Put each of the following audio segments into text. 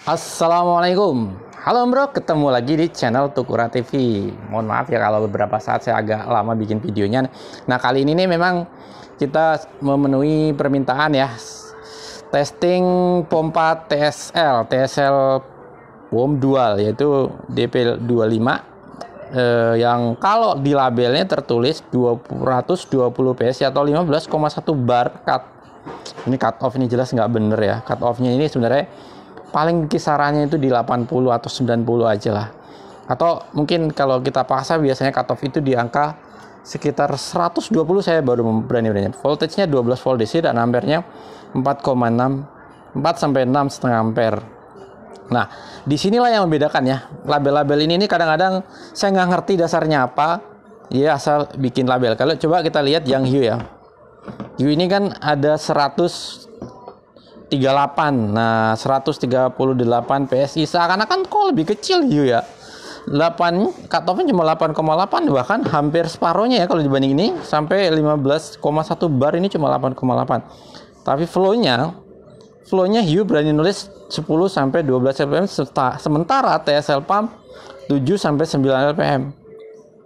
Assalamualaikum. Halo bro, ketemu lagi di channel Tukura TV. Mohon maaf ya kalau beberapa saat saya agak lama bikin videonya. Nah, kali ini nih memang kita memenuhi permintaan ya. Testing pompa TSL POM dual, yaitu DP25 yang kalau di labelnya tertulis 220 PSI atau 15,1 bar cut. Ini cut off ini jelas nggak bener ya. Cut off-nya ini sebenarnya paling kisarannya itu di 80 atau 90 aja lah. Atau mungkin kalau kita paksa biasanya cut off itu di angka sekitar 120 saya baru berani. Voltage-nya 12 volt DC dan ampere-nya 4,6 sampai 6,5 ampere. Nah, disinilah yang membedakan ya. Label-label ini kadang-kadang saya nggak ngerti dasarnya apa. Ya asal bikin label. Kalau coba kita lihat yang Hue ya. Hue ini kan ada 138. Nah, 138 PSI seakan-akan kok lebih kecil Hue ya. 8 cut off-nya cuma 8,8, bahkan hampir separohnya ya kalau dibanding ini, sampai 15,1 bar ini cuma 8,8. Tapi flow-nya Hue berani nulis 10 sampai 12 rpm, sementara TSL pump 7 sampai 9 rpm.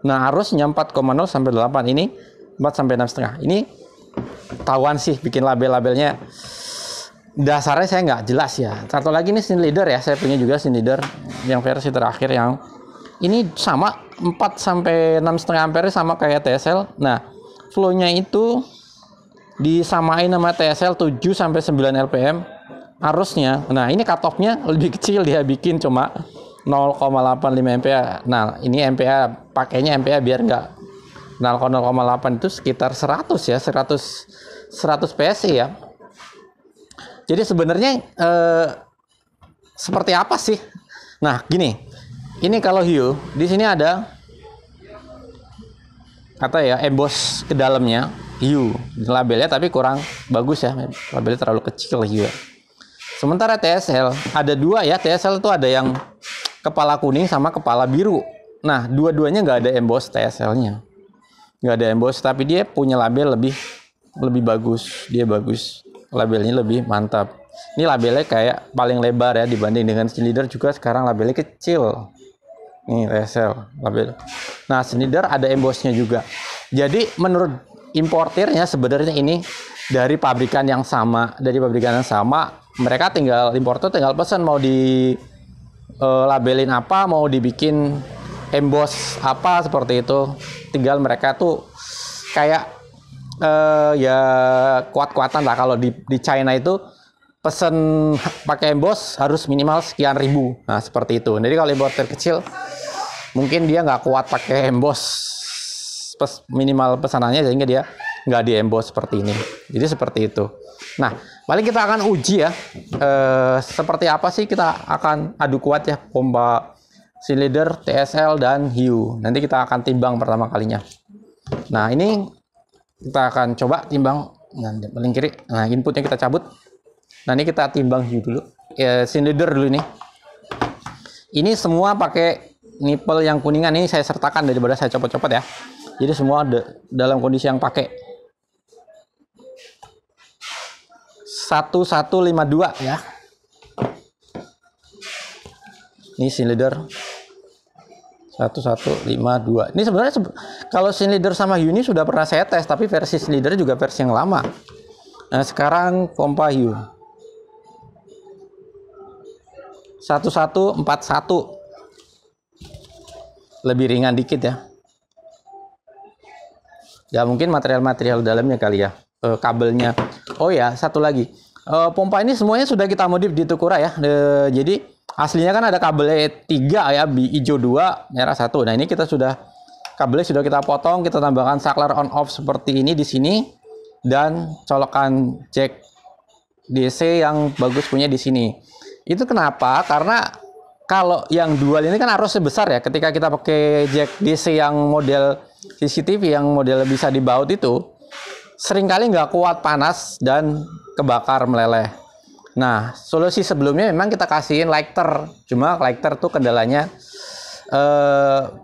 Nah, arusnya 4,0 sampai 8, ini 4 sampai 6,5. Ini tahuan sih bikin label-labelnya. Dasarnya saya nggak jelas ya. Satu lagi nih scene leader ya, saya punya juga scene leader yang versi terakhir yang ini sama 4 sampai 6,5 ampere sama kayak TSL. Nah, flow-nya itu disamain sama TSL 7 sampai 9 rpm arusnya. Nah, ini cut off-nya lebih kecil, dia bikin cuma 0,85 MPa. Nah, ini MPa, pakainya MPa biar nggak 0,08 itu sekitar 100 ya, 100 PSI ya. Jadi sebenarnya seperti apa sih? Nah, gini. Ini kalau Hue, di sini ada kata ya emboss ke dalamnya Hue labelnya, tapi kurang bagus ya. Labelnya terlalu kecil Hue. Sementara TSL ada dua ya. TSL itu ada yang kepala kuning sama kepala biru. Nah, dua-duanya nggak ada emboss TSL-nya. Nggak ada emboss, tapi dia punya label lebih bagus. Dia bagus. Labelnya lebih mantap. Ini labelnya kayak paling lebar ya dibanding dengan scene leader, juga sekarang labelnya kecil. Nih TSL label. Nah, scene leader ada embossnya juga. Jadi menurut importirnya sebenarnya ini dari pabrikan yang sama, mereka importer tinggal pesan mau di labelin apa, mau dibikin emboss apa seperti itu. Tinggal mereka tuh kayak ya kuat-kuatan lah. Kalau di China itu pesen pakai emboss harus minimal sekian ribu. Nah, seperti itu. Jadi kalau importer kecil mungkin dia nggak kuat pakai emboss minimal pesanannya, sehingga dia nggak di emboss seperti ini. Jadi seperti itu. Nah, paling kita akan uji ya seperti apa sih. Kita akan adu kuat ya pompa scene leader, TSL dan Hue. Nanti kita akan timbang pertama kalinya. Nah, ini kita akan coba timbang. Nah, paling kiri. Nah, inputnya kita cabut. Nah, ini kita timbang Hue dulu. Scene leader dulu nih. Ini semua pakai nipple yang kuningan, ini saya sertakan daripada saya copot-copot ya. Jadi semua dalam kondisi yang pakai 1152 ya. Ini scene leader 1152. Ini sebenarnya kalau scene leader sama Hue ini sudah pernah saya tes, tapi versi scene leader juga versi yang lama. Nah, sekarang pompa Hue 1141, lebih ringan dikit ya. Ya mungkin material dalamnya kali ya, kabelnya. Oh ya, satu lagi, pompa ini semuanya sudah kita modif di Tukura ya. Jadi aslinya kan ada kabelnya 3 ya, hijau 2, merah 1. Nah, ini kabelnya sudah kita potong, kita tambahkan saklar on off seperti ini di sini, dan colokan jack DC yang bagus punya di sini. Itu kenapa? Karena kalau yang dual ini kan arusnya besar ya. Ketika kita pakai jack DC yang model CCTV yang model bisa dibaut itu, seringkali nggak kuat panas dan kebakar meleleh. Nah, solusi sebelumnya memang kita kasihin lighter. Cuma lighter tuh kendalanya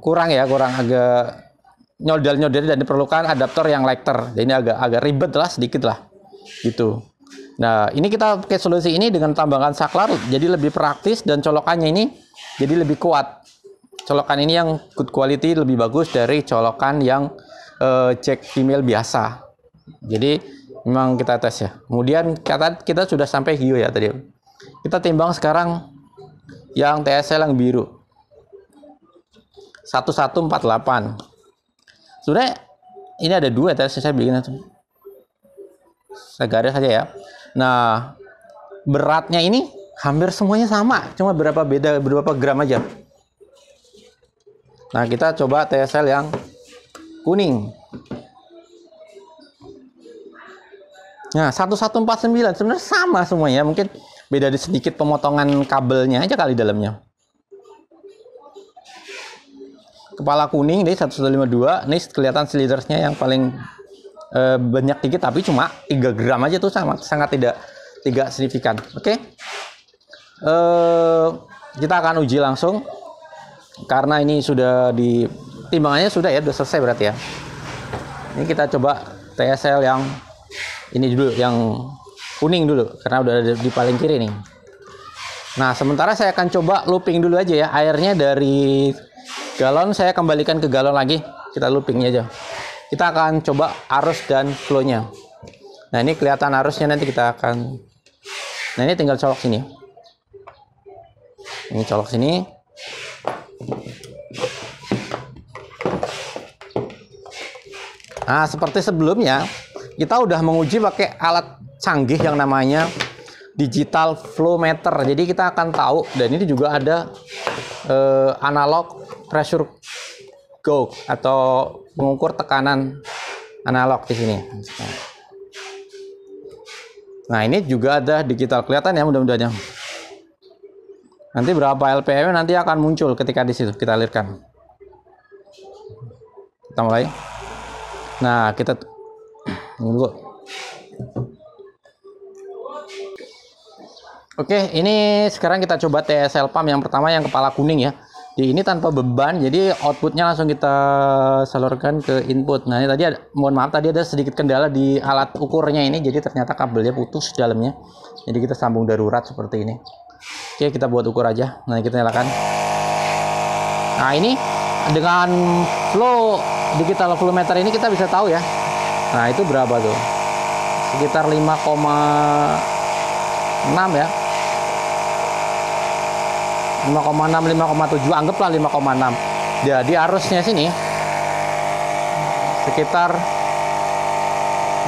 kurang agak nyodel dan diperlukan adaptor yang lighter. Jadi ini agak ribet lah sedikit lah gitu. Nah, ini kita pakai solusi ini dengan tambahkan saklar, jadi lebih praktis dan colokannya ini jadi lebih kuat. Colokan ini yang good quality lebih bagus dari colokan yang jack female biasa. Jadi memang kita tes ya. Kemudian kita sudah sampai hiu ya tadi. Kita timbang sekarang yang TSL yang biru. 1148. Sebenarnya ini ada dua tadi saya bikin itu. Saya garis saja ya. Nah, beratnya ini hampir semuanya sama, cuma berapa gram aja. Nah, kita coba TSL yang kuning. Nah, 1149 sebenarnya sama semuanya, mungkin beda di sedikit pemotongan kabelnya aja kali dalamnya. Kepala kuning nih 1152, nih kelihatan slidersnya yang paling banyak dikit, tapi cuma 3 gram aja tuh, sangat tidak signifikan. Oke. Kita akan uji langsung karena ini sudah di timbangannya sudah selesai berarti ya. Ini kita coba TSL yang ini dulu, yang kuning dulu, karena udah ada di paling kiri nih. Nah, sementara saya akan coba looping dulu aja ya, airnya dari galon saya kembalikan ke galon lagi, kita loopingnya aja. Kita akan coba arus dan flow-nya. Nah, ini kelihatan arusnya, nanti kita akan, nah ini tinggal colok sini. Ini colok sini. Nah, seperti sebelumnya, kita udah menguji pakai alat canggih yang namanya digital flow meter. Jadi kita akan tahu, dan ini juga ada analog pressure gauge atau mengukur tekanan analog di sini. Nah, ini juga ada digital, kelihatan ya mudah-mudahan. Nanti berapa LPM nanti akan muncul ketika di situ kita alirkan. Kita mulai. Nah, kita dulu. Oke, ini sekarang kita coba TSL pump yang pertama, yang kepala kuning ya. Ini tanpa beban, jadi outputnya langsung kita salurkan ke input. Nah, ini tadi mohon maaf, tadi ada sedikit kendala di alat ukurnya ini, jadi ternyata kabelnya putus dalamnya. Jadi kita sambung darurat seperti ini. Oke, kita buat ukur aja. Nah, kita nyalakan. Nah, ini dengan flow digital flow meter ini kita bisa tahu ya. Nah, itu berapa tuh? Sekitar 5,6 ya. 5,6, 5,7, anggaplah 5,6. Jadi arusnya sini sekitar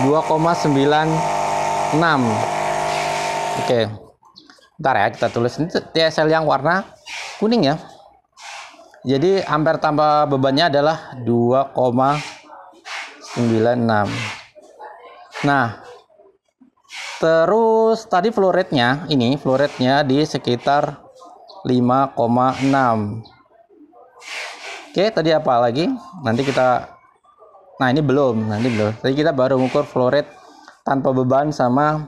2,96. Oke. Bentar ya, kita tulis ini TSL yang warna kuning ya. Jadi ampere tambah bebannya adalah 2,96. Nah, terus tadi flow rate-nya, ini flow rate-nya di sekitar 5,6. Oke, tadi apa lagi? Nanti kita, nah ini belum, Tadi kita baru mengukur flow rate tanpa beban sama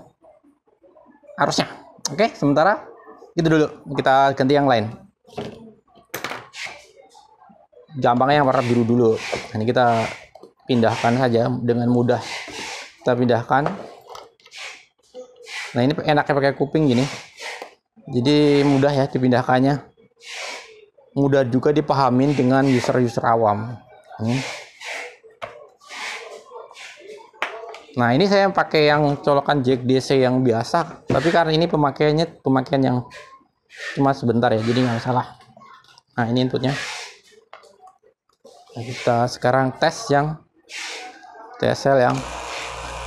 arusnya. Oke, sementara itu dulu, kita ganti yang lain. Gampangnya yang warna biru dulu. Ini kita pindahkan saja dengan mudah. Kita pindahkan. Nah, ini enaknya pakai kuping gini. Jadi mudah ya dipindahkannya. Mudah juga dipahamin dengan user-user awam. Nah, ini saya pakai yang colokan jack DC yang biasa, tapi karena ini pemakaian yang cuma sebentar ya, jadi nggak salah. Nah, ini inputnya. Nah, kita sekarang tes yang TSL yang,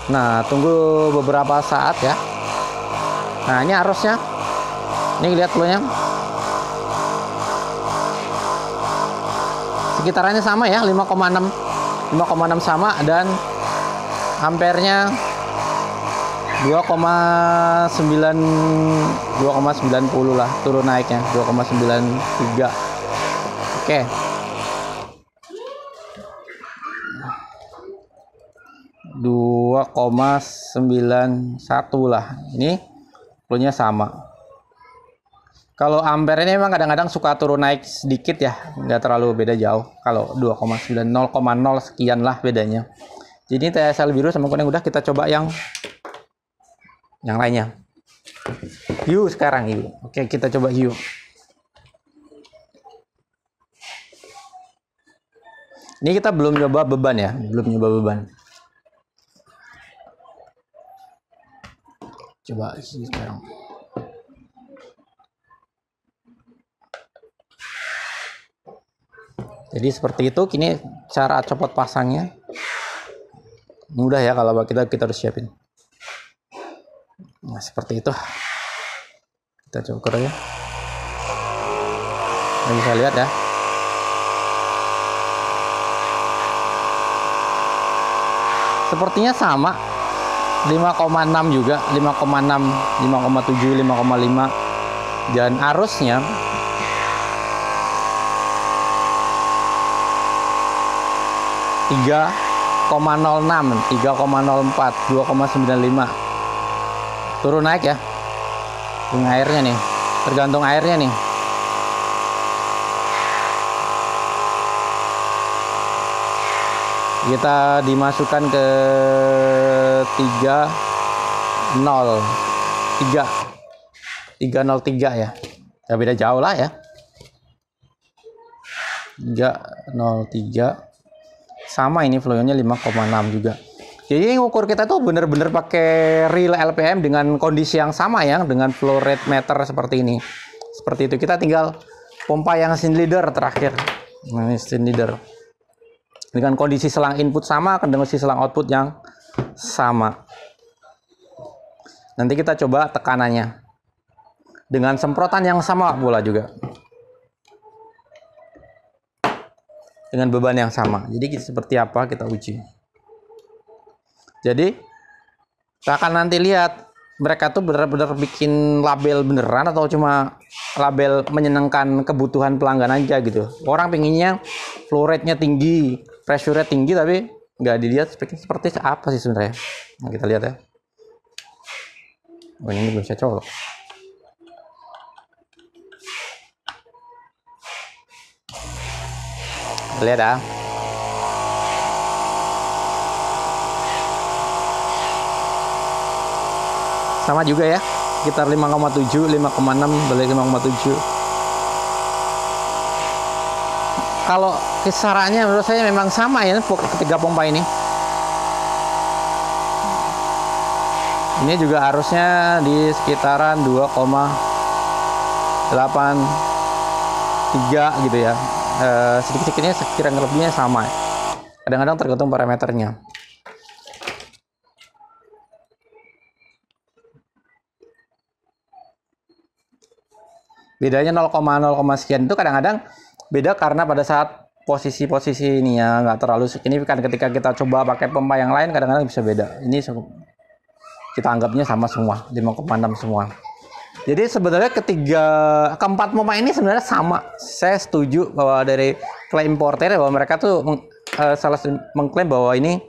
nah tunggu beberapa saat ya. Nah, ini arusnya, ini lihat flownya, sekitarannya sama ya, 5,6 sama, dan ampernya 2,90 lah, turun naiknya 2,93. Oke. Dua 2,91 lah. Ini flownya sama. Kalau ampere ini memang kadang-kadang suka turun naik sedikit ya, nggak terlalu beda jauh. Kalau 2,9, 0,0 sekian lah bedanya. Jadi TSL biru sama kuning udah, kita coba yang yang lainnya. Yuk sekarang yuk. Oke, kita coba yuk. Ini kita belum nyoba beban ya, belum nyoba beban. Coba sekarang. Jadi seperti itu. Kini cara copot pasangnya mudah ya, kalau kita harus siapin. Nah seperti itu. Kita coba ya. Nah, bisa lihat ya. Sepertinya sama, 5,6 juga, 5,6, 5,7, 5,5, dan arusnya tiga 3,06, 3,04, 2,95. Turun naik ya. Dengan airnya nih, tergantung airnya nih. Kita dimasukkan ke 303 ya. Ya beda jauh lah ya. 303 sama, ini flow-nya 5,6 juga. Jadi ukur kita tuh bener-bener pakai real LPM dengan kondisi yang sama ya, dengan flow rate meter seperti ini. Seperti itu. Kita tinggal pompa yang scene leader terakhir. Nah, ini scene leader. Dengan kondisi selang input sama, dengan kondisi selang output yang sama. Nanti kita coba tekanannya. Dengan semprotan yang sama pula juga. Dengan beban yang sama. Jadi seperti apa kita uji. Jadi kita akan nanti lihat mereka tuh benar-benar bikin label beneran atau cuma label menyenangkan kebutuhan pelanggan aja gitu. Orang pinginnya flow rate-nya tinggi, pressure rate tinggi, tapi nggak dilihat seperti apa sih sebenarnya. Nah, kita lihat ya. Oh, ini belum saya colok. Lihat ya. Sama juga ya, sekitar 5,7, 5,6, balik 5,7. Kalau kisarannya menurut saya memang sama ya, ketiga pompa ini. Ini juga harusnya di sekitaran 2,83 gitu ya. Sedikit-sedikitnya sekiranya lebihnya sama. Kadang-kadang tergantung parameternya. Bedanya 0,0 sekian itu kadang-kadang beda karena pada saat posisi-posisi ini ya nggak terlalu signifikan. Ketika kita coba pakai pompa yang lain kadang-kadang bisa beda. Ini kita anggapnya sama semua, 5,6 semua. Jadi sebenarnya keempat pompa ini sebenarnya sama. Saya setuju bahwa dari klaim importer bahwa mereka tuh mengklaim bahwa ini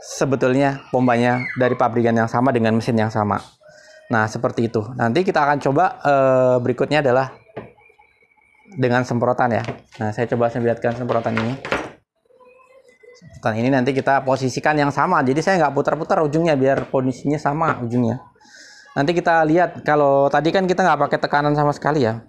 sebetulnya pompanya dari pabrikan yang sama dengan mesin yang sama. Nah seperti itu. Nanti kita akan coba berikutnya adalah dengan semprotan ya. Nah saya coba lihatkan semprotan ini. Semprotan ini nanti kita posisikan yang sama. Jadi saya nggak putar-putar ujungnya biar kondisinya sama ujungnya. Nanti kita lihat, kalau tadi kan kita nggak pakai tekanan sama sekali ya.